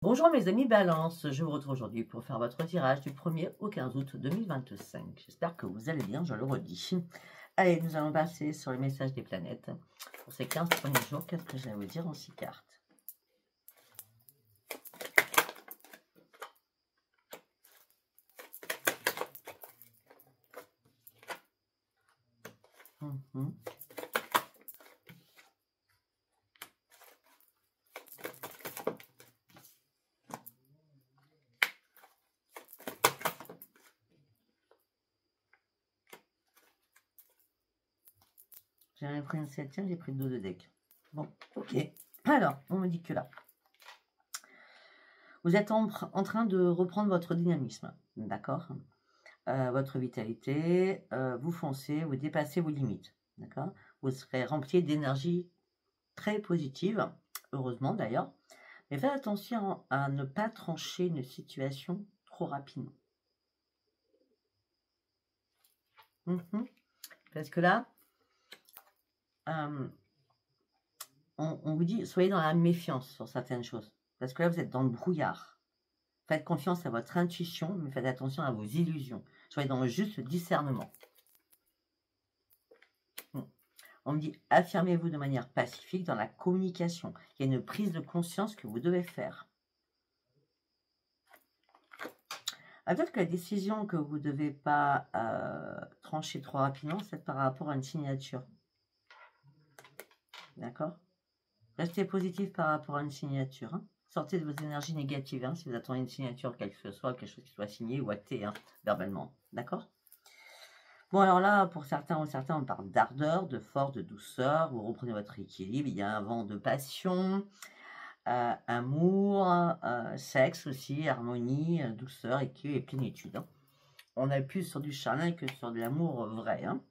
Bonjour mes amis Balance, je vous retrouve aujourd'hui pour faire votre tirage du 1er au 15 août 2025. J'espère que vous allez bien, je le redis. Allez, nous allons passer sur les messages des planètes. Pour ces 15 premiers jours, qu'est-ce que j'ai à vous dire en 6 cartes? J'ai pris une 7e, j'ai pris 2 de deck. Bon, ok. Alors, on me dit que là, vous êtes en train de reprendre votre dynamisme, d'accord, votre vitalité, vous foncez, vous dépassez vos limites, d'accord. Vous serez rempli d'énergie très positive, heureusement d'ailleurs. Mais faites attention à ne pas trancher une situation trop rapidement. Parce que là, on vous dit, soyez dans la méfiance sur certaines choses. Parce que là, vous êtes dans le brouillard. Faites confiance à votre intuition, mais faites attention à vos illusions. Soyez dans le juste discernement. On me dit, affirmez-vous de manière pacifique dans la communication. Il y a une prise de conscience que vous devez faire. Peut-être que la décision que vous ne devez pas trancher trop rapidement, c'est par rapport à une signature. D'accord? Restez positif par rapport à une signature. Hein. Sortez de vos énergies négatives. Hein, si vous attendez une signature, quelle que ce soit, quelque chose qui soit signé ou acté, hein, verbalement. D'accord? Bon, alors là, pour certains ou certains, on parle d'ardeur, de force, de douceur. Vous reprenez votre équilibre. Il y a un vent de passion, amour, sexe aussi, harmonie, douceur, équilibre et plénitude. Hein. On a plus sur du charnel que sur de l'amour vrai. Hein.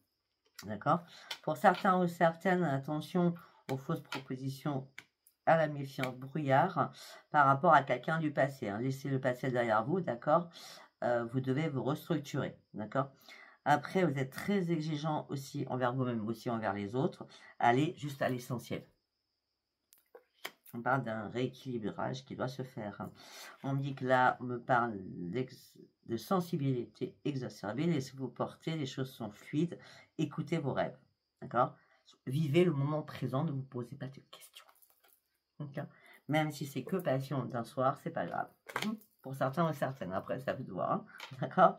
D'accord? Pour certains ou certaines, attention aux fausses propositions, à la méfiance, brouillard, par rapport à quelqu'un du passé. Hein. Laissez le passé derrière vous, d'accord? Vous devez vous restructurer, d'accord? Après, vous êtes très exigeant aussi envers vous-même, aussi envers les autres. Allez juste à l'essentiel. On parle d'un rééquilibrage qui doit se faire. Hein. On me dit que là, on me parle de sensibilité exacerbée. Laissez-vous porter, les choses sont fluides. Écoutez vos rêves, d'accord? Vivez le moment présent, ne vous posez pas de questions. Okay. Même si c'est que passion d'un soir, c'est pas grave. Pour certains ou certaines, après ça vous voir, hein. D'accord.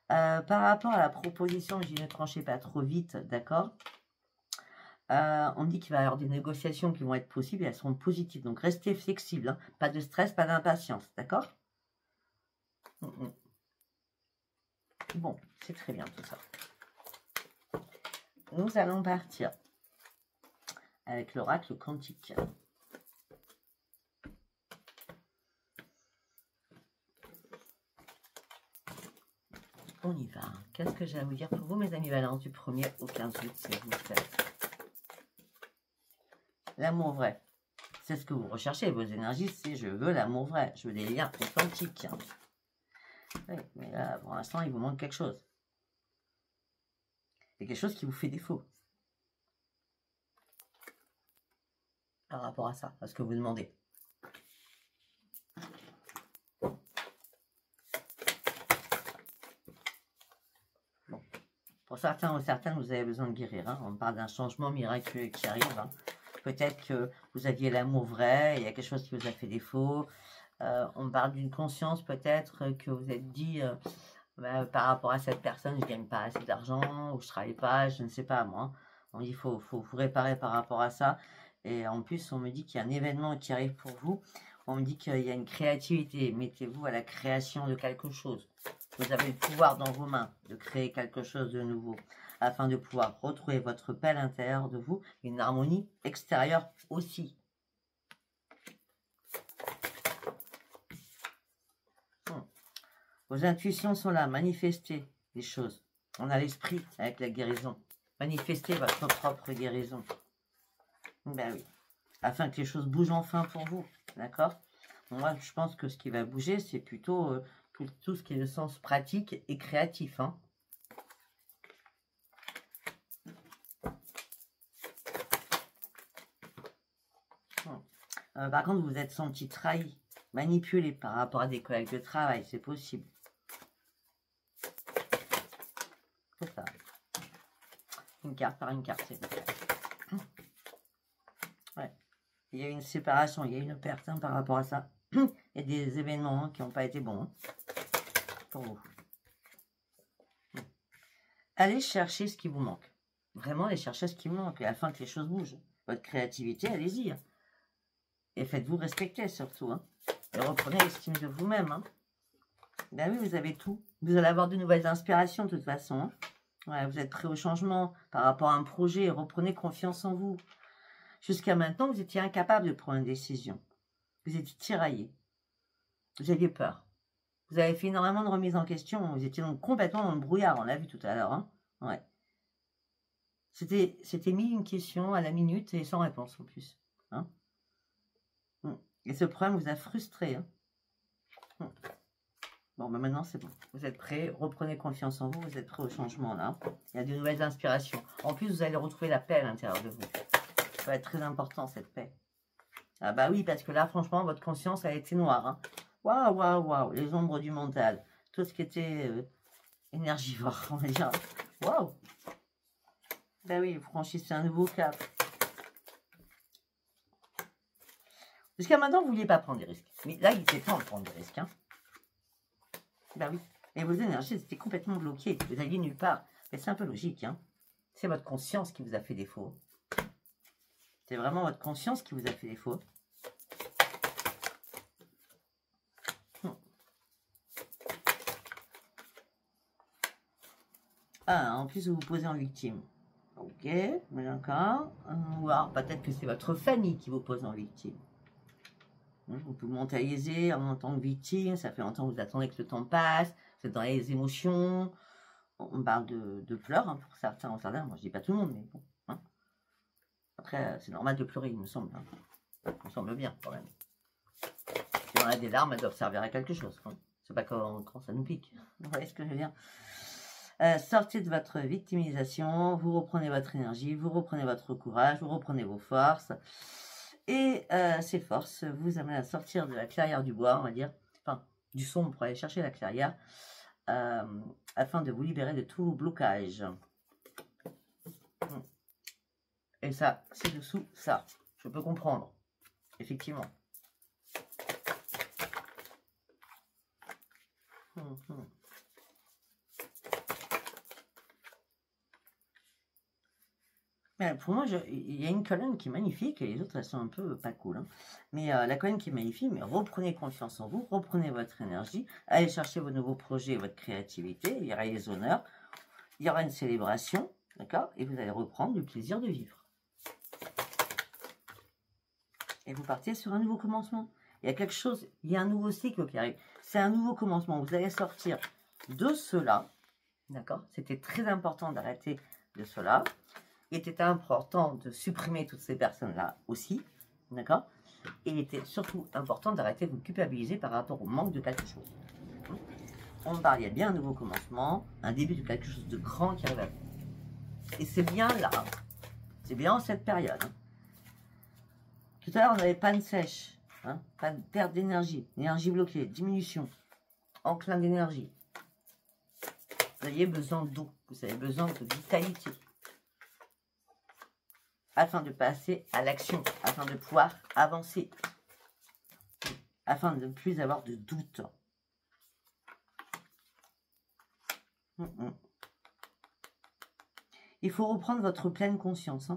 Par rapport à la proposition, je dis ne tranchez pas trop vite, d'accord. On dit qu'il va y avoir des négociations qui vont être possibles et elles seront positives. Donc restez flexible, hein. Pas de stress, pas d'impatience, d'accord. Bon, c'est très bien tout ça. Nous allons partir avec l'oracle quantique. On y va. Qu'est-ce que j'ai à vous dire pour vous, mes amis Balance, du 1er au 15 août, s'il vous plaît? L'amour vrai, c'est ce que vous recherchez. Vos énergies, c'est je veux l'amour vrai. Je veux des liens authentiques. Hein. Oui, mais là, pour l'instant, il vous manque quelque chose. Il y a quelque chose qui vous fait défaut. Par rapport à ça, à ce que vous demandez. Bon. Pour certains ou certaines, vous avez besoin de guérir. Hein. On parle d'un changement miraculeux qui arrive. Hein. Peut-être que vous aviez l'amour vrai, il y a quelque chose qui vous a fait défaut. On parle d'une conscience peut-être que vous êtes dit par rapport à cette personne, je ne gagne pas assez d'argent ou je ne travaille pas, je ne sais pas moi. On dit qu'il faut vous réparer par rapport à ça. Et en plus, on me dit qu'il y a un événement qui arrive pour vous. On me dit qu'il y a une créativité. Mettez-vous à la création de quelque chose. Vous avez le pouvoir dans vos mains de créer quelque chose de nouveau afin de pouvoir retrouver votre paix à l'intérieur de vous, une harmonie extérieure aussi. Vos intuitions sont là, manifestez les choses. On a l'esprit avec la guérison. Manifestez votre propre guérison. Ben oui. Afin que les choses bougent enfin pour vous. D'accord? Moi, je pense que ce qui va bouger, c'est plutôt tout ce qui est le sens pratique et créatif. Hein. Par contre, vous vous êtes senti trahi. manipulé par rapport à des collègues de travail, c'est possible. C'est ça. Une carte par une carte, c'est ouais. Il y a une séparation, il y a une perte par rapport à ça. Il y a des événements qui n'ont pas été bons pour vous. Allez chercher ce qui vous manque. Vraiment, allez chercher ce qui vous manque. Et afin que les choses bougent. Votre créativité, allez-y. Et faites-vous respecter surtout. Et reprenez l'estime de vous-même. Ben oui, vous avez tout. Vous allez avoir de nouvelles inspirations de toute façon. Ouais, vous êtes prêt au changement par rapport à un projet. Reprenez confiance en vous. Jusqu'à maintenant, vous étiez incapable de prendre une décision. Vous étiez tiraillé. Vous aviez peur. Vous avez fait énormément de remises en question. Vous étiez donc complètement dans le brouillard. On l'a vu tout à l'heure. Ouais. C'était mis une question à la minute et sans réponse en plus. Et ce problème vous a frustré. Bon, ben maintenant c'est bon. Vous êtes prêts. Reprenez confiance en vous. Vous êtes prêts au changement là. Il y a de nouvelles inspirations. En plus, vous allez retrouver la paix à l'intérieur de vous. Ça va être très important cette paix. Ah bah oui, parce que là, franchement, votre conscience a été noire. Waouh, waouh, waouh. Les ombres du mental. Tout ce qui était énergivore, on va dire. Waouh. Ben oui, vous franchissez un nouveau cap. Jusqu'à maintenant, vous ne vouliez pas prendre des risques. Mais là, il était temps de prendre des risques. Ben oui. Et vos énergies étaient complètement bloquées. Vous n'alliez nulle part. Mais c'est un peu logique. C'est votre conscience qui vous a fait défaut. C'est vraiment votre conscience qui vous a fait défaut. Ah, en plus, vous vous posez en victime. Ok, d'accord. Ou alors, peut-être que c'est votre famille qui vous pose en victime. Vous pouvez mentaliser en tant que victime. Ça fait longtemps que vous attendez que le temps passe. Vous êtes dans les émotions. On parle de pleurs pour certains. Moi, je dis pas tout le monde, mais bon. Après, c'est normal de pleurer, il me semble. Il me semble bien, quand même. Si on a des larmes, elles doivent servir à quelque chose. C'est pas quand ça nous pique. Vous voyez ce que je veux dire? Sortez de votre victimisation, vous reprenez votre énergie, vous reprenez votre courage, vous reprenez vos forces. Et ces forces vous amènent à sortir de la clairière du bois, on va dire, enfin, du sombre pour aller chercher la clairière, afin de vous libérer de tous vos blocages. Et ça, c'est dessous ça. Je peux comprendre. Effectivement. Mais pour moi, il y a une colonne qui est magnifique et les autres, elles sont un peu pas cool. Mais la colonne qui est magnifique, mais reprenez confiance en vous, reprenez votre énergie, allez chercher vos nouveaux projets, votre créativité, il y aura les honneurs, il y aura une célébration, d'accord? Et vous allez reprendre le plaisir de vivre. Et vous partez sur un nouveau commencement. Il y a quelque chose, il y a un nouveau cycle qui arrive. C'est un nouveau commencement. Vous allez sortir de cela, d'accord? C'était très important d'arrêter de cela. Il était important de supprimer toutes ces personnes-là aussi, d'accord? Et il était surtout important d'arrêter de vous culpabiliser par rapport au manque de quelque chose. On parle, il y a bien un nouveau commencement, un début de quelque chose de grand qui arrive à vous. Et c'est bien là, c'est bien en cette période. Tout à l'heure, on avait panne sèche, panne, perte d'énergie, énergie bloquée, diminution, enclin d'énergie. Vous avez besoin d'eau, vous avez besoin de vitalité. Afin de passer à l'action, afin de pouvoir avancer, afin de ne plus avoir de doute. Il faut reprendre votre pleine conscience.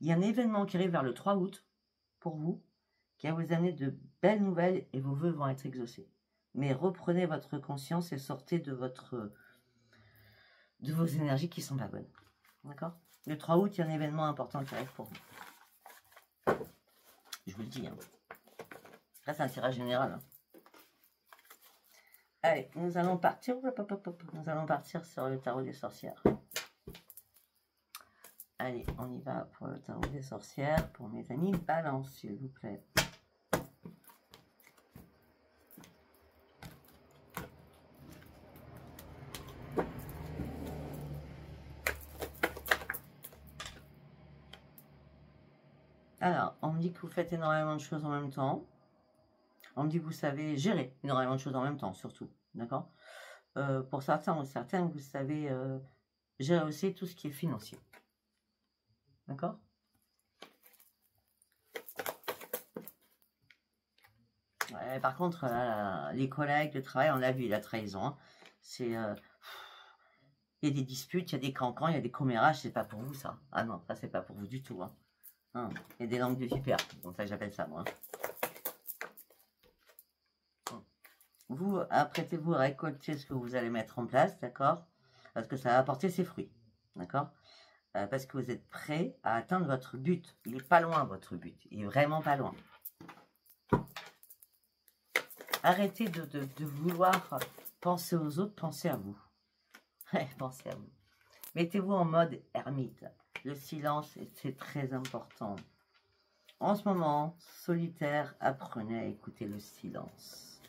Il y a un événement qui arrive vers le 3 août, pour vous, qui va vous amener de belles nouvelles et vos vœux vont être exaucés. Mais reprenez votre conscience et sortez de vos énergies qui ne sont pas bonnes. D'accord? Le 3 août, il y a un événement important qui arrive pour vous. Je vous le dis. Là, c'est un tirage général. Allez, nous allons partir. Nous allons partir sur le tarot des sorcières. Allez, on y va pour le tarot des sorcières. Pour mes amis, balance, s'il vous plaît. Alors, on me dit que vous faites énormément de choses en même temps. On me dit que vous savez gérer énormément de choses en même temps, surtout. D'accord? Pour certains ou certaines, vous savez gérer aussi tout ce qui est financier. D'accord? Ouais, par contre, les collègues de travail, on l'a vu, la trahison. Hein. C'est... il y a des disputes, il y a des cancans, il y a des commérages, c'est pas pour vous ça. Ah non, ça c'est pas pour vous du tout. Hein. Hein, il y a des langues de vipère, comme ça j'appelle ça moi. Vous, apprêtez-vous à récolter ce que vous allez mettre en place, d'accord? Parce que ça va apporter ses fruits, d'accord? Parce que vous êtes prêt à atteindre votre but. Il n'est pas loin, votre but. Il est vraiment pas loin. Arrêtez de vouloir penser aux autres, pensez à vous. Pensez à vous. Mettez-vous en mode ermite. Le silence, c'est très important. En ce moment, solitaire, apprenez à écouter le silence.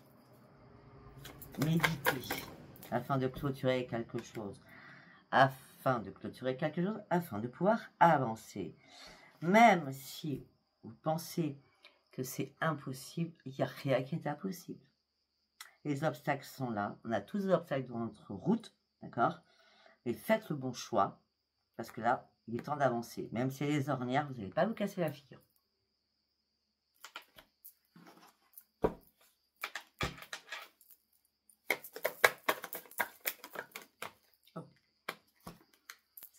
Méditez afin de clôturer quelque chose. Afin de pouvoir avancer. Même si vous pensez que c'est impossible, il n'y a rien qui est impossible. Les obstacles sont là. On a tous les obstacles dans notre route, d'accord? Mais faites le bon choix, parce que là, il est temps d'avancer. Même si les ornières, vous n'allez pas vous casser la figure.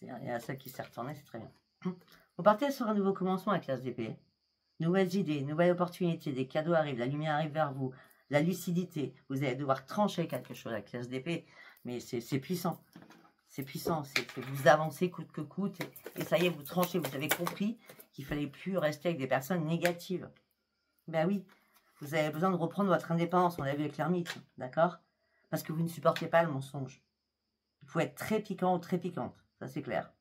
Il y a ça qui s'est retourné, c'est très bien. Vous partez sur un nouveau commencement avec l'As d'épée. Nouvelles idées, nouvelles opportunités, des cadeaux arrivent, la lumière arrive vers vous, la lucidité. Vous allez devoir trancher quelque chose avec l'As d'épée, mais c'est puissant. C'est puissant, vous avancez coûte que coûte, et ça y est, vous tranchez. Vous avez compris qu'il ne fallait plus rester avec des personnes négatives. Ben oui, vous avez besoin de reprendre votre indépendance, on l'a vu avec l'ermite, d'accord? Parce que vous ne supportez pas le mensonge. Il faut être très piquant ou très piquante. Ça, c'est clair.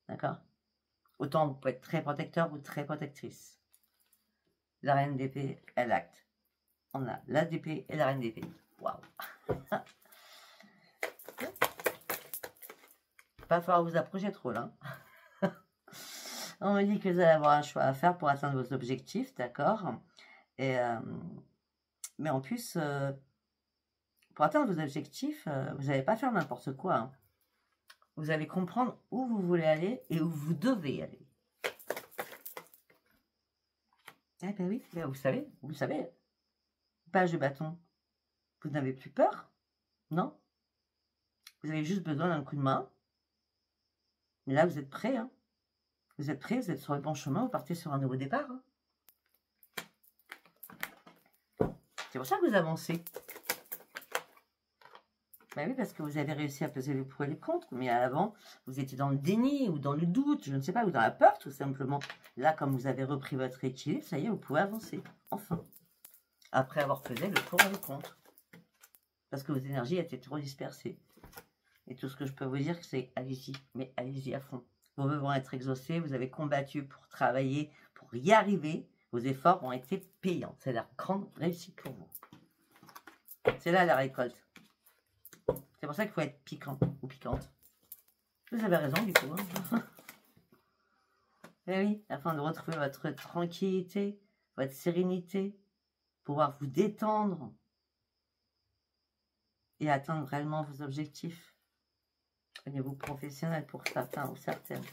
D'accord? Autant vous pouvez être très protecteur ou très protectrice. La reine d'épée, elle acte. On a la d'épée et la reine d'épée. Waouh! Pas falloir vous approcher trop là. On me dit que vous allez avoir un choix à faire pour atteindre vos objectifs, d'accord? Et mais en plus, pour atteindre vos objectifs, vous n'allez pas faire n'importe quoi. Hein. Vous allez comprendre où vous voulez aller et où vous devez aller. Eh ben oui, ben vous savez. Page de bâton. Vous n'avez plus peur? Non? Vous avez juste besoin d'un coup de main. Mais là, vous êtes prêts. Hein? Vous êtes prêts, vous êtes sur le bon chemin, vous partez sur un nouveau départ. Hein? C'est pour ça que vous avancez. Ben oui, parce que vous avez réussi à peser le pour et le contre, mais avant, vous étiez dans le déni ou dans le doute, je ne sais pas, ou dans la peur, tout simplement. Là, comme vous avez repris votre équilibre, ça y est, vous pouvez avancer. Enfin. Après avoir pesé le pour et le contre. Parce que vos énergies étaient trop dispersées. Et tout ce que je peux vous dire, c'est allez-y, mais allez-y à fond. Vos vœux vont être exaucés, vous avez combattu pour travailler, pour y arriver. Vos efforts ont été payants. C'est la grande réussite pour vous. C'est là la récolte. C'est pour ça qu'il faut être piquant ou piquante. Vous avez raison du coup. Hein. Et oui, afin de retrouver votre tranquillité, votre sérénité, pouvoir vous détendre et atteindre réellement vos objectifs au niveau professionnel pour certains ou certaines.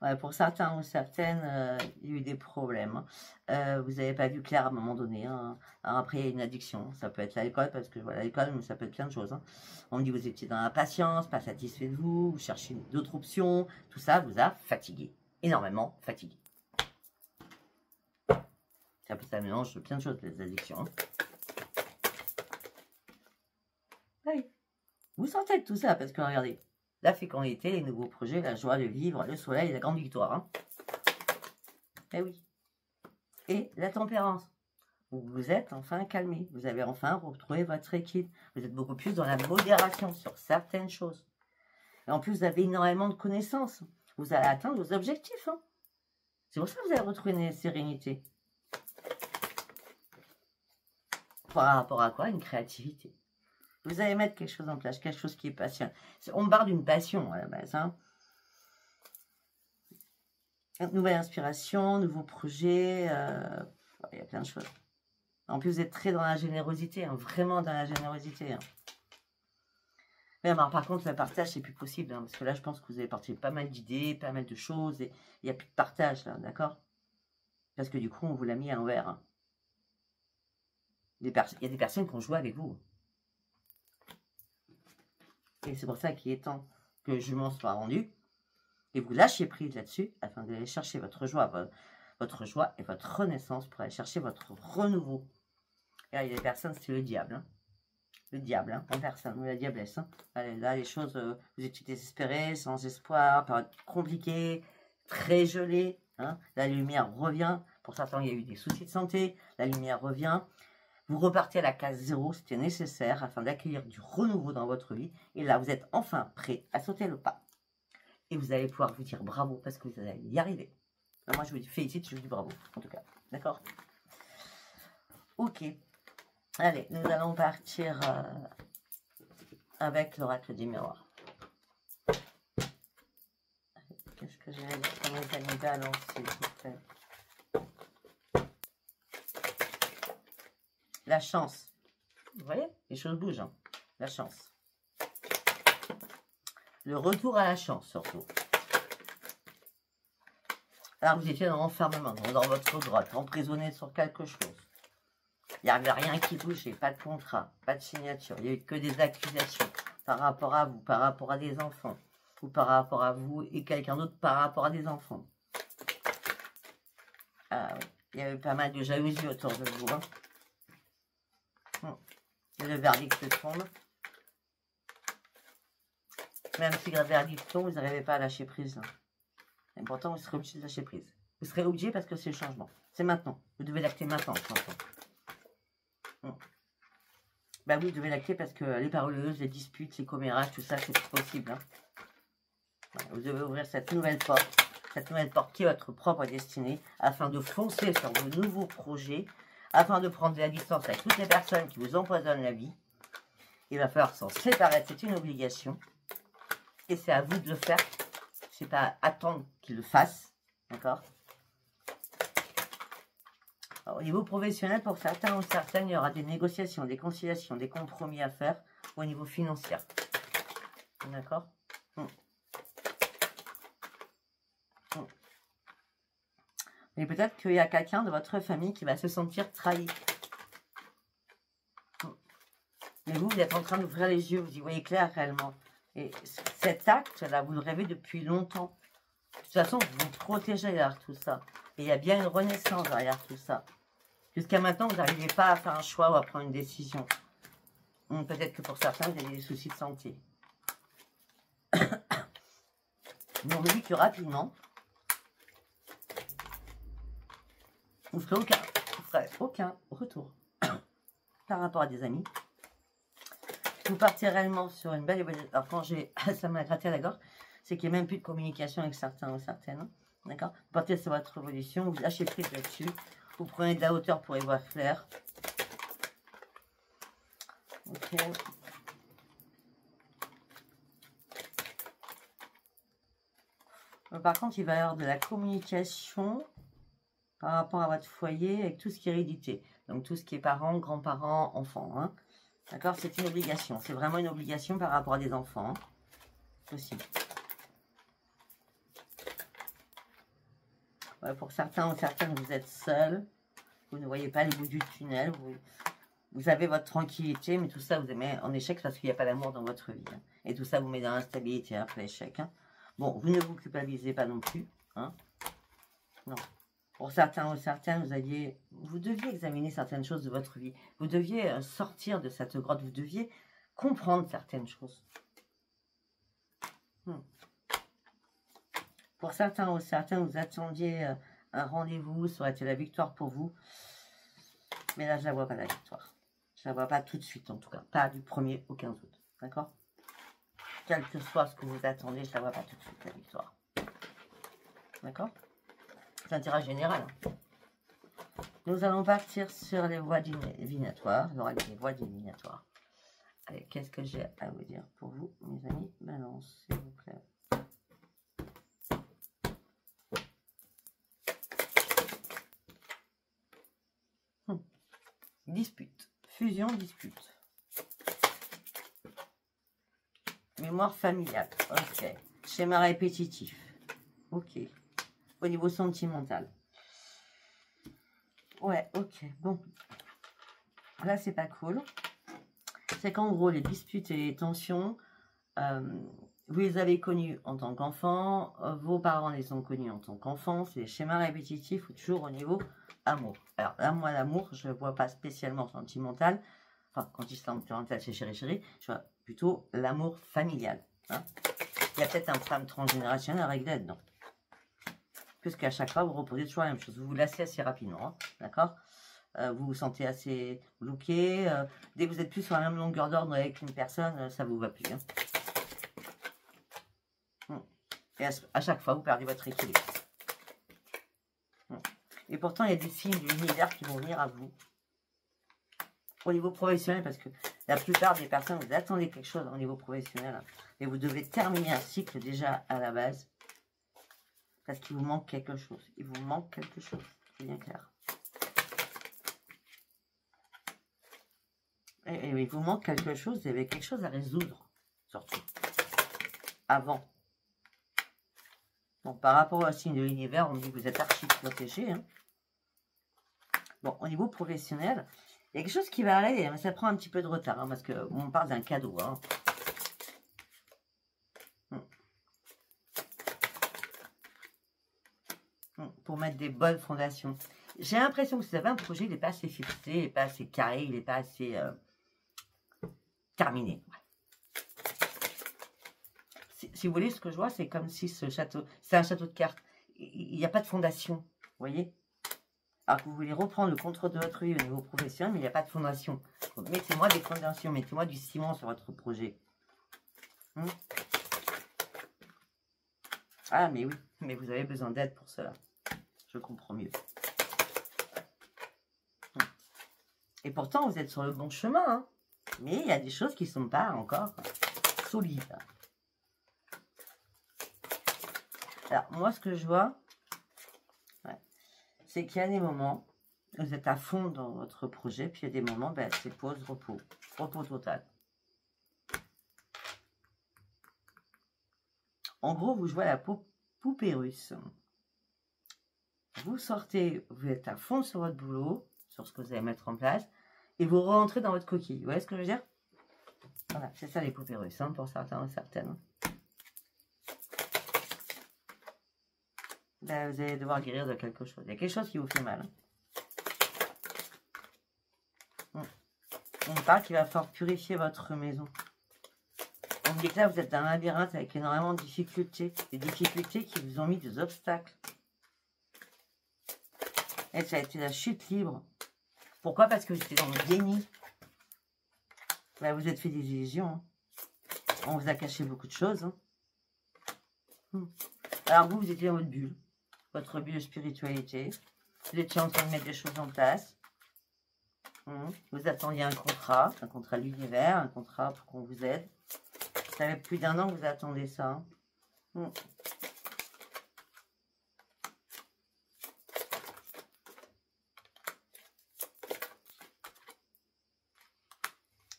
Ouais, pour certains ou certaines, il y a eu des problèmes. Vous n'avez pas vu clair à un moment donné. Hein. Alors après, il y a une addiction. Ça peut être l'alcool, parce que voilà, l'alcool, mais ça peut être plein de choses. Hein. On me dit que vous étiez dans la patience, pas satisfait de vous, vous cherchez d'autres options. Tout ça vous a fatigué. Énormément fatigué. Ça mélange plein de choses, les addictions. Hein. Oui. Vous sentez tout ça, parce que regardez. La fécondité, les nouveaux projets, la joie de vivre, le soleil, la grande victoire. Hein. Eh oui. Et la tempérance. Vous vous êtes enfin calmé. Vous avez enfin retrouvé votre équilibre. Vous êtes beaucoup plus dans la modération sur certaines choses. Et en plus, vous avez énormément de connaissances. Vous allez atteindre vos objectifs. Hein. C'est pour ça que vous allez retrouver une sérénité. Par rapport à quoi? Une créativité. Vous allez mettre quelque chose en place, quelque chose qui est passionnant. On parle d'une passion à la base. Hein. Nouvelle inspiration, nouveau projet, il y a plein de choses. En plus, vous êtes très dans la générosité, hein, vraiment dans la générosité. Hein. Mais alors, par contre, le partage, c'est plus possible, hein, parce que là, je pense que vous avez partagé pas mal d'idées, pas mal de choses, et il n'y a plus de partage, là, d'accord? Parce que du coup, on vous l'a mis à l'envers. Hein. Il y a des personnes qui ont joué avec vous. Et c'est pour ça qu'il est temps que le jugement soit rendu. Et vous lâchez prise là-dessus, afin d'aller chercher votre joie et votre renaissance pour aller chercher votre renouveau. Et là, il y a des personnes, c'est le diable. Hein. Le diable, hein, en personne, ou la diablesse. Hein. Allez, là, les choses, vous étiez désespérés, sans espoir, période compliquée, très gelée. Hein. La lumière revient. Pour certains, il y a eu des soucis de santé. La lumière revient. Vous repartez à la case 0, c'était nécessaire afin d'accueillir du renouveau dans votre vie. Et là, vous êtes enfin prêt à sauter le pas. Et vous allez pouvoir vous dire bravo parce que vous allez y arriver. Alors moi, je vous dis félicite, je vous dis bravo, en tout cas. D'accord? Ok. Allez, nous allons partir avec l'oracle du miroir. Qu'est-ce que j'ai à dire pour mes amis Balance, s'il vous plaît? La chance. Vous voyez? Les choses bougent. Hein. La chance. Le retour à la chance, surtout. Alors, vous étiez dans l'enfermement, dans votre grotte, emprisonné sur quelque chose. Il n'y avait rien qui bougeait, pas de contrat, pas de signature. Il n'y a eu que des accusations par rapport à vous, par rapport à des enfants, ou par rapport à vous et quelqu'un d'autre par rapport à des enfants. Ah, oui. Il y avait pas mal de jalousie autour de vous. Hein. Et le verdict tombe. Même si le verdict tombe, vous n'arrivez pas à lâcher prise. Hein. Et pourtant, vous serez obligé de lâcher prise. Vous serez obligé parce que c'est le changement. C'est maintenant. Vous devez l'acter maintenant, le changement. Bah oui, vous devez l'acter parce que les paroleuses, les disputes, les commérages, tout ça, c'est possible. Hein. Voilà, vous devez ouvrir cette nouvelle porte qui est votre propre destinée, afin de foncer sur vos nouveaux projets, afin de prendre de la distance avec toutes les personnes qui vous empoisonnent la vie. Il va falloir s'en séparer, c'est une obligation. Et c'est à vous de le faire. C'est pas attendre qu'il le fasse. D'accord? Au niveau professionnel, pour certains ou certaines, il y aura des négociations, des conciliations, des compromis à faire au niveau financier. D'accord? Mais peut-être qu'il y a quelqu'un de votre famille qui va se sentir trahi. Mais vous, vous êtes en train d'ouvrir les yeux, vous y voyez clair réellement. Et cet acte-là, vous le rêvez depuis longtemps. De toute façon, vous vous protégez derrière tout ça. Et il y a bien une renaissance derrière tout ça. Jusqu'à maintenant, vous n'arrivez pas à faire un choix ou à prendre une décision. Peut-être que pour certains, vous avez des soucis de santé. Mais on me dit que rapidement, vous ne ferez aucun retour par rapport à des amis. Vous partez réellement sur une belle évolution. Alors quand ça m'a gratté à la gorge, c'est qu'il n'y a même plus de communication avec certains ou certaines. D'accord? Vous partez sur votre évolution, vous lâchez prise là-dessus. Vous prenez de la hauteur pour y voir clair. Ok. Par contre, il va y avoir de la communication par rapport à votre foyer avec tout ce qui est hérédité. Donc tout ce qui est parents, grands-parents, enfants. Hein. D'accord? C'est une obligation. C'est vraiment une obligation par rapport à des enfants. Hein. Possible. Ouais, pour certains ou certaines, vous êtes seuls. Vous ne voyez pas le bout du tunnel. Vous avez votre tranquillité, mais tout ça, vous met en échec parce qu'il n'y a pas d'amour dans votre vie. Hein. Et tout ça vous met dans l'instabilité après l'échec. Hein. Bon, vous ne vous culpabilisez pas non plus. Hein. Non. Pour certains ou certaines, vous deviez examiner certaines choses de votre vie. Vous deviez sortir de cette grotte. Vous deviez comprendre certaines choses. Pour certains ou certaines, vous attendiez un rendez-vous. Ça aurait été la victoire pour vous. Mais là, je ne la vois pas, la victoire. Je ne la vois pas tout de suite, en tout cas. Pas du 1er au 15 août. D'accord? Quel que soit ce que vous attendez, je ne la vois pas tout de suite, la victoire. D'accord? C'est un tirage général. Hein. Nous allons partir sur les voies divinatoires. L'oracle des voies divinatoires. Allez, qu'est-ce que j'ai à vous dire pour vous, mes amis? Balance, s'il vous plaît. Dispute. Fusion, dispute. Mémoire familiale. Ok. Schéma répétitif. Ok. Au niveau sentimental. Ouais, ok. Bon. Là, c'est pas cool. C'est qu'en gros, les disputes et les tensions, vous les avez connus en tant qu'enfant, vos parents les ont connus en tant qu'enfant. C'est des schémas répétitifs ou toujours au niveau amour. Alors là, moi, l'amour, je ne vois pas spécialement sentimental. Enfin, quand je dis sentimental, c'est chéri chéri. Je vois plutôt l'amour familial. Hein. Il y a peut-être un problème transgénérationnel à régler là-dedans. Puisqu'à chaque fois, vous reposez toujours la même chose. Vous vous lassez assez rapidement. Hein, d'accord, vous vous sentez assez bloqué. Dès que vous êtes plus sur la même longueur d'ordre avec une personne, ça vous va plus. Hein. Et à chaque fois, vous perdez votre équilibre. Et pourtant, il y a des signes de l'univers qui vont venir à vous. Au niveau professionnel, parce que la plupart des personnes, vous attendez quelque chose au niveau professionnel. Hein, et vous devez terminer un cycle déjà à la base. Parce qu'il vous manque quelque chose. Il vous manque quelque chose. C'est bien clair. Et il vous manque quelque chose. Vous avez quelque chose à résoudre. Surtout. Avant. Donc, par rapport au signe de l'univers, on dit que vous êtes archi protégé. Hein. Bon, au niveau professionnel, il y a quelque chose qui va arriver, mais ça prend un petit peu de retard, hein, parce qu'on parle d'un cadeau. Hein. Pour mettre des bonnes fondations. J'ai l'impression que vous avez un projet, il n'est pas assez fixé, il n'est pas assez carré, il n'est pas assez terminé. Si vous voulez, ce que je vois, c'est comme si ce château, c'est un château de cartes. Il n'y a pas de fondation, vous voyez. Alors que vous voulez reprendre le contrôle de votre vie au niveau professionnel, mais il n'y a pas de fondation. Mettez-moi des fondations, mettez-moi du ciment sur votre projet. Ah, mais oui, mais vous avez besoin d'aide pour cela. Je comprends mieux. Et pourtant, vous êtes sur le bon chemin. Hein. Mais il y a des choses qui ne sont pas encore solides. Alors, moi, ce que je vois, c'est qu'il y a des moments où vous êtes à fond dans votre projet, puis il y a des moments, ben, c'est pause, repos. Repos total. En gros, vous jouez à la poupée russe. Vous sortez, vous êtes à fond sur votre boulot, sur ce que vous allez mettre en place, et vous rentrez dans votre coquille. Vous voyez ce que je veux dire? Voilà, c'est ça les poupées russes, hein, pour certains et certaines. Là, vous allez devoir guérir de quelque chose. Il y a quelque chose qui vous fait mal. On parle qu'il va falloir purifier votre maison. On dit que là, vous êtes dans un labyrinthe avec énormément de difficultés. Des difficultés qui vous ont mis des obstacles. Et ça a été la chute libre. Pourquoi? Parce que vous étiez dans le déni. Là, vous êtes fait des illusions. Hein. On vous a caché beaucoup de choses. Hein. Alors vous étiez dans votre bulle. Votre bulle de spiritualité. Vous étiez en train de mettre des choses en place. Vous attendiez un contrat de l'univers, un contrat pour qu'on vous aide. Ça fait plus d'1 an que vous attendez ça.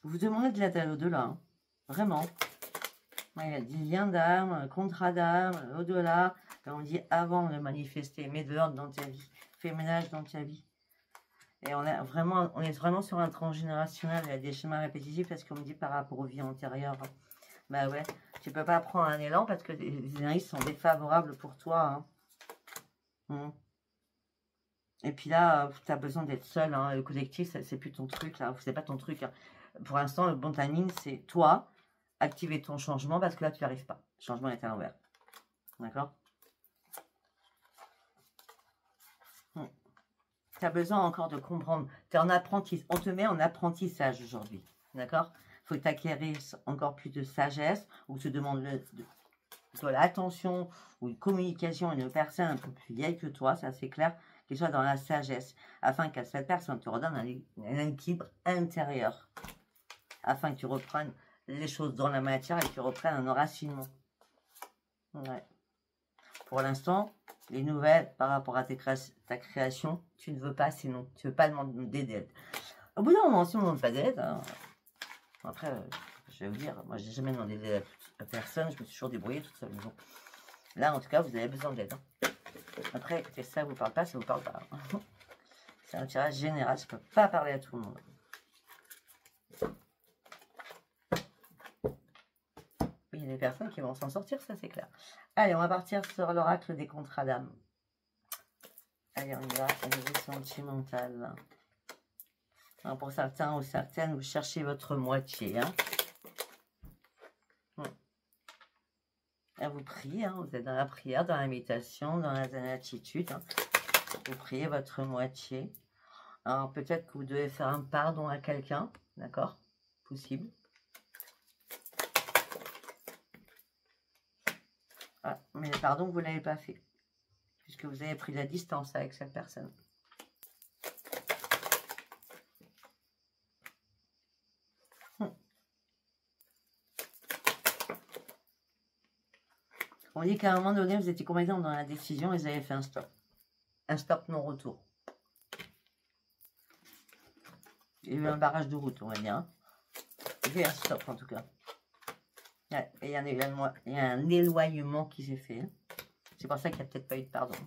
Vous demandez de l'aide à l'au-delà. Hein. Vraiment. Il y a des liens d'âme, contrat d'âme, au-delà. On dit avant de manifester, mets de l'ordre dans ta vie. Fais ménage dans ta vie. Et on est vraiment sur un transgénérationnel. Il y a des schémas répétitifs parce qu'on me dit par rapport aux vies antérieures. Bah ouais, tu peux pas prendre un élan parce que les énergies sont défavorables pour toi. Hein. Et puis là, tu as besoin d'être seul. Hein. Le collectif, c'est plus ton truc. Là, c'est pas ton truc. Hein. Pour l'instant, le bon timing, c'est toi, activer ton changement parce que là, tu n'y arrives pas. Le changement est à l'envers. D'accord? Tu as besoin encore de comprendre. Tu es en apprentissage. On te met en apprentissage aujourd'hui. D'accord? Il faut que tu acquérisses encore plus de sagesse ou tu demandes de l'attention ou une communication à une personne un peu plus vieille que toi, ça c'est clair, qu'il soit dans la sagesse, afin que cette personne te redonne un équilibre intérieur, afin que tu reprennes les choses dans la matière et que tu reprennes un enracinement. Ouais. Pour l'instant, les nouvelles par rapport à ta création, tu ne veux pas, sinon tu ne veux pas demander d'aide. Au bout d'un moment, si on ne demande pas d'aide, hein, après, je vais vous dire, moi, j'ai jamais demandé d'aide à personne, je me suis toujours débrouillée toute seule. Bon. Là, en tout cas, vous avez besoin d'aide. Hein. Après, écoutez, ça vous parle pas, ça vous parle pas. Hein. C'est un tirage général, je ne peux pas parler à tout le monde. Oui, il y a des personnes qui vont s'en sortir, ça c'est clair. Allez, on va partir sur l'oracle des contrats d'âme. Allez, on y va, au niveau sentimental. Alors, pour certains ou certaines, vous cherchez votre moitié. Hein. Elle vous prie, hein, vous êtes dans la prière, dans la méditation, dans la attitude. Hein. Vous priez votre moitié. Alors, peut-être que vous devez faire un pardon à quelqu'un, d'accord? Possible. Ah, mais le pardon, vous ne l'avez pas fait. Puisque vous avez pris la distance avec cette personne. On dit qu'à un moment donné, vous étiez complètement dans la décision et vous avez fait un stop. Un stop non-retour. Il y a eu un barrage de route, on va dire. Hein. Il y a eu un stop, en tout cas. Ouais, et il y a un éloignement qui s'est fait. Hein. C'est pour ça qu'il n'y a peut-être pas eu de pardon.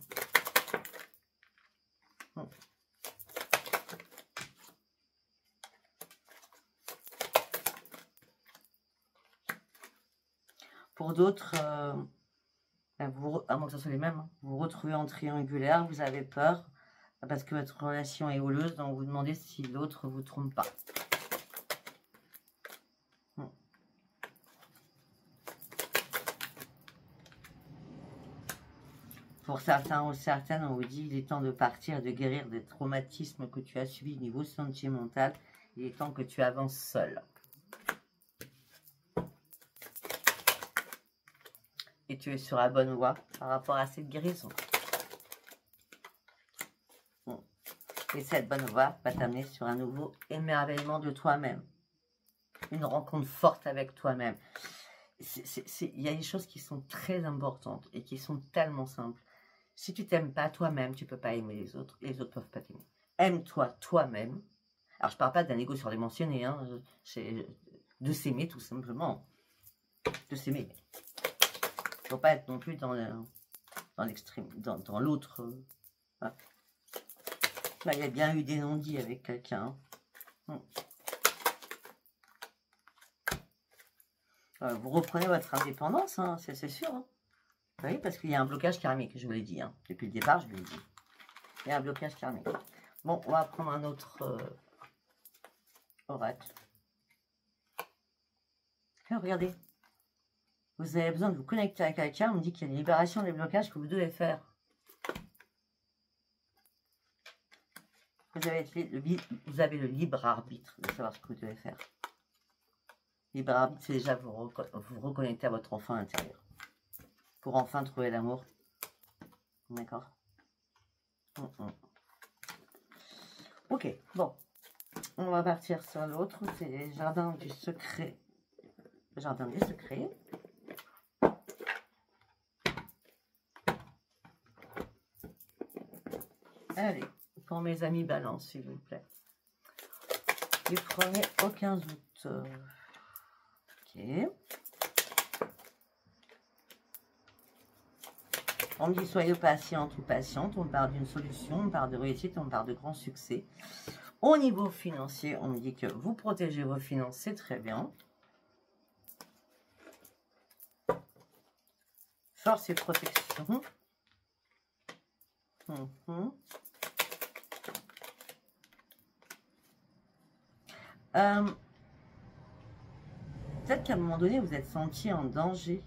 Pour d'autres, à moins que ce soit les mêmes, hein, vous vous retrouvez en triangulaire, vous avez peur parce que votre relation est houleuse, donc vous demandez si l'autre ne vous trompe pas. Pour certains ou certaines, on vous dit il est temps de partir, de guérir des traumatismes que tu as subis au niveau sentimental. Il est temps que tu avances seul. Et tu es sur la bonne voie par rapport à cette guérison. Et cette bonne voie va t'amener sur un nouveau émerveillement de toi-même. Une rencontre forte avec toi-même. Il y a des choses qui sont très importantes et qui sont tellement simples. Si tu t'aimes pas toi-même, tu ne peux pas aimer les autres ne peuvent pas t'aimer. Aime-toi toi-même. Alors, je ne parle pas d'un ego surdimensionné, hein, de s'aimer tout simplement. De s'aimer. Il ne faut pas être non plus dans l'extrême, dans l'autre. Voilà. Là, il y a bien eu des non-dits avec quelqu'un. Vous reprenez votre indépendance, hein, c'est sûr. Hein. Oui, parce qu'il y a un blocage karmique, je vous l'ai dit. Hein. Depuis le départ, je vous l'ai dit. Il y a un blocage karmique. Bon, on va prendre un autre oracle. Et regardez. Vous avez besoin de vous connecter à quelqu'un. On me dit qu'il y a une libération des blocages que vous devez faire. Vous avez le libre arbitre de savoir ce que vous devez faire. Libre arbitre, c'est déjà vous reconnecter à votre enfant intérieur. Pour enfin trouver l'amour. D'accord. Ok, bon. On va partir sur l'autre. C'est les jardins du secret. Le jardin des secrets. Allez, pour mes amis balance, s'il vous plaît. Du 1er au 15 août. Ok. On me dit soyez patiente ou patiente. On parle d'une solution, on parle de réussite, on parle de grand succès. Au niveau financier, on me dit que vous protégez vos finances, c'est très bien. Force et protection. Peut-être qu'à un moment donné, vous êtes senti en danger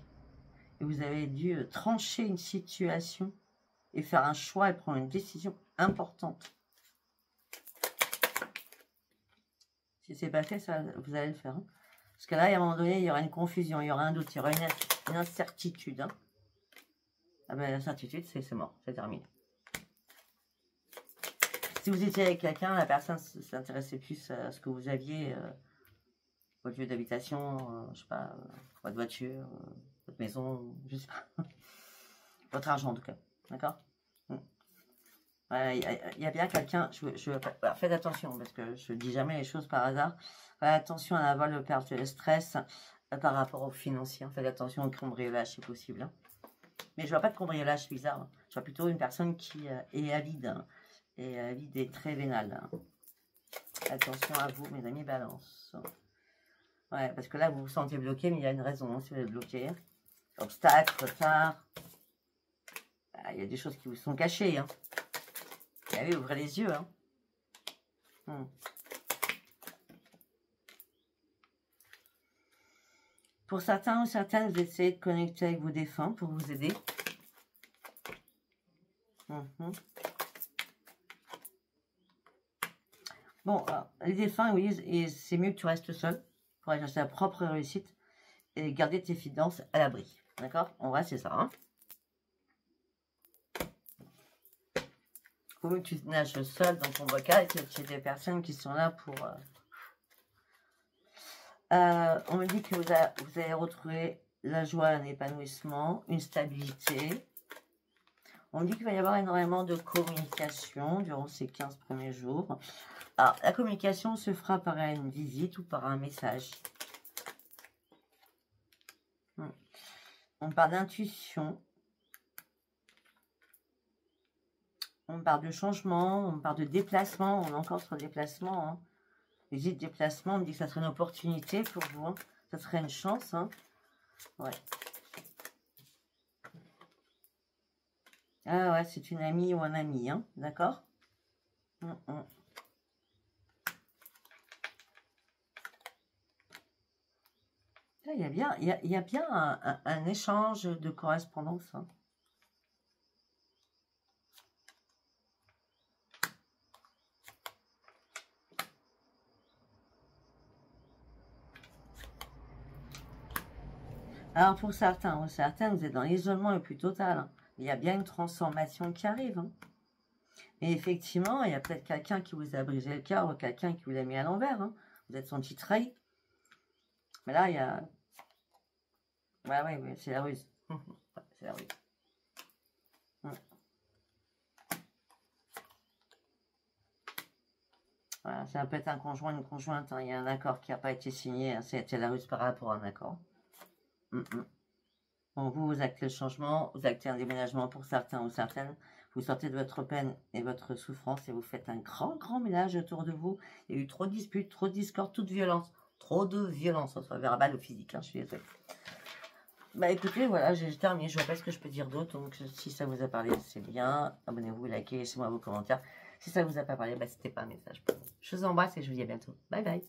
et vous avez dû trancher une situation et faire un choix et prendre une décision importante. Si c'est pas fait, ça, vous allez le faire. Hein. Parce que là, à un moment donné, il y aura une confusion, il y aura un doute, il y aura une incertitude. Hein. Ah ben, l'incertitude, c'est mort, c'est terminé. Si vous étiez avec quelqu'un, la personne s'intéressait plus à ce que vous aviez, votre lieu d'habitation, je sais pas, votre voiture, votre maison, je sais pas. Votre argent en tout cas, d'accord. Il y a bien quelqu'un, alors, faites attention, parce que je ne dis jamais les choses par hasard. Faites attention à la vol, perte de stress par rapport aux financiers. Faites attention au cambriolage si possible. Hein. Mais je vois pas de cambriolage bizarre. Hein. Je vois plutôt une personne qui est avide. Hein, et avide et très vénale. Hein. Attention à vous, mes amis, balance. Ouais, parce que là, vous vous sentez bloqué, mais il y a une raison hein, si vous êtes bloqué. Obstacle, retard. Il y a des choses qui vous sont cachées. Hein. Allez, ouvrez les yeux. Hein. Pour certains ou certaines, vous essayez de connecter avec vos défunts pour vous aider. Bon, alors, les défunts, oui, c'est mieux que tu restes seul pour aller chercher ta propre réussite et garder tes finances à l'abri. D'accord? En vrai, c'est ça. Hein? Faut mieux que tu nages seul dans ton bocal et qu'il y ait des personnes qui sont là pour... on me dit que vous allez retrouver la joie, un épanouissement, une stabilité. On me dit qu'il va y avoir énormément de communication durant ces 15 premiers jours. Alors, la communication se fera par une visite ou par un message. On parle d'intuition. On parle de changement, on parle de déplacement. On est encore sur déplacement. Hein. Visite, déplacement, on me dit que ça serait une opportunité pour vous. Hein. Ça serait une chance. Hein. Ouais. Ah ouais, c'est une amie ou un ami. Hein. D'accord. Il y a bien un échange de correspondance. Hein. Alors pour certains ou certaines, vous êtes dans l'isolement le plus total. Hein. Il y a bien une transformation qui arrive. Hein. Et effectivement, il y a peut-être quelqu'un qui vous a brisé le cœur ou quelqu'un qui vous l'a mis à l'envers. Hein. Vous êtes senti trahi. Mais là, il y a... Ouais, c'est la ruse. C'est la ruse. Voilà, ça peut être un conjoint, une conjointe. Hein. Il y a un accord qui n'a pas été signé. Hein. C'était la ruse par rapport à un accord. Bon, vous actez le changement, vous actez un déménagement pour certains ou certaines. Vous sortez de votre peine et votre souffrance et vous faites un grand ménage autour de vous. Il y a eu trop de disputes, trop de discordes, toute violence. Trop de violence, soit verbale ou physique. Hein, je suis désolée. Bah écoutez, voilà, j'ai terminé. Je vois pas ce que je peux dire d'autre. Donc si ça vous a parlé, c'est bien. Abonnez-vous, likez, laissez-moi vos commentaires. Si ça vous a pas parlé, bah c'était pas un message pour vous. Je vous embrasse et je vous dis à bientôt. Bye bye.